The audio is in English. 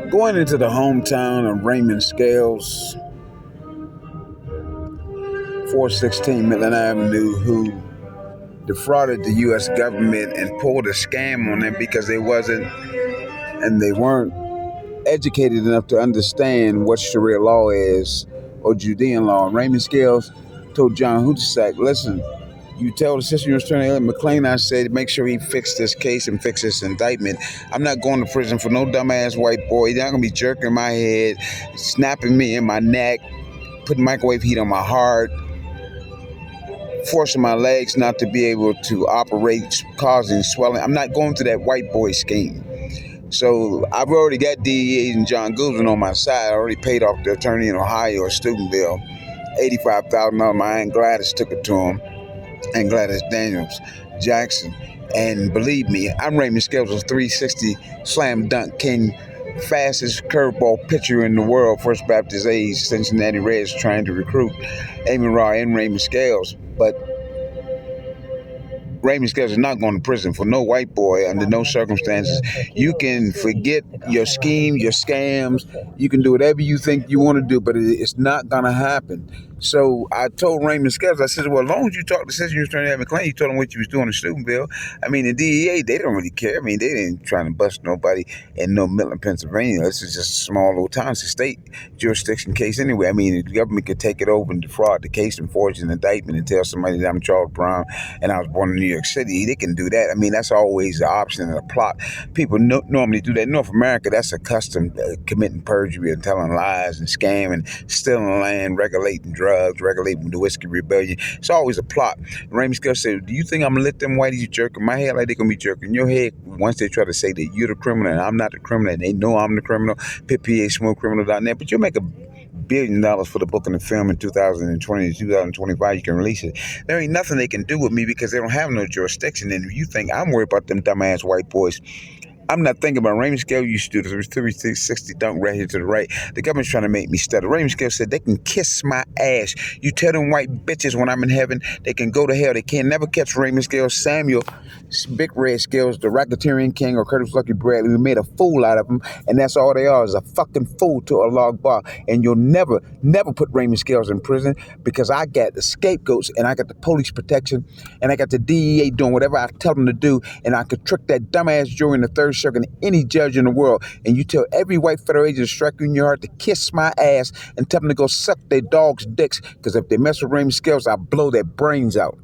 Going into the hometown of Raymond Scales, 416 Midland Avenue, who defrauded the U.S. government and pulled a scam on them because they weren't educated enough to understand what Sharia law is or Judean law. And Raymond Scales told John Hussack, listen, you tell the assistant U.S. Attorney Elliot McClain, I said, make sure he fix this case and fix this indictment. I'm not going to prison for no dumbass white boy. He's not going to be jerking my head, snapping me in my neck, putting microwave heat on my heart, forcing my legs not to be able to operate, causing swelling. I'm not going through that white boy scheme. So I've already got DEA and John Goodwin on my side. I already paid off the attorney in Ohio or Steubenville, $85,000. My Aunt Gladys took it to him, and Gladys Daniels Jackson. And believe me, I'm Raymond Scales, 360 slam dunk king, fastest curveball pitcher in the world, First Baptist age, Cincinnati Reds trying to recruit Amy Raw and Raymond Scales. But Raymond Scales is not going to prison for no white boy under no circumstances. You can forget your scheme, your scams. You can do whatever you think you want to do, but it's not going to happen. So I told Raymond Scales, I said, well, as long as you talk to Assistant U.S. Attorney Elliot McClain, you told him what you was doing in Steubenville. I mean, the DEA, they don't really care. I mean, they ain't trying to bust nobody in no Midland, Pennsylvania. This is just a small little town. It's a state jurisdiction case anyway. I mean, the government could take it over and defraud the case and forge an indictment and tell somebody that I'm Charles Brown and I was born in New York City. They can do that. I mean, that's always the option and a plot. People normally do that. In North America, that's a custom, committing perjury and telling lies and scamming, stealing land, regulating drugs, regulating the Whiskey Rebellion. It's always a plot. Raymond Scales said, do you think I'm going to let them whiteys jerking my head like they're going to be jerking your head once they try to say that you're the criminal and I'm not the criminal and they know I'm the criminal, pitpa.smoothcriminal.net, but you'll make $1 billion for the book and the film in 2020 to 2025. You can release it. There ain't nothing they can do with me because they don't have no jurisdiction. And if you think I'm worried about them dumbass white boys, I'm not thinking about Raymond Scales used to do this. 360 dunk right here to the right. The government's trying to make me stutter. Raymond Scales said they can kiss my ass. You tell them white bitches when I'm in heaven, they can go to hell. They can never catch Raymond Scales, Samuel, Big Red Scales, the racketeering king, or Curtis Lucky Bradley. We made a fool out of them, and that's all they are, is a fucking fool to a log bar. And you'll never put Raymond Scales in prison because I got the scapegoats, and I got the police protection, and I got the DEA doing whatever I tell them to do, and I could trick that dumbass jury in the third circuit and any judge in the world. And you tell every white federal agent to strike you in your heart to kiss my ass and tell them to go suck their dogs' dicks, because if they mess with Raymond Scales, I'll blow their brains out.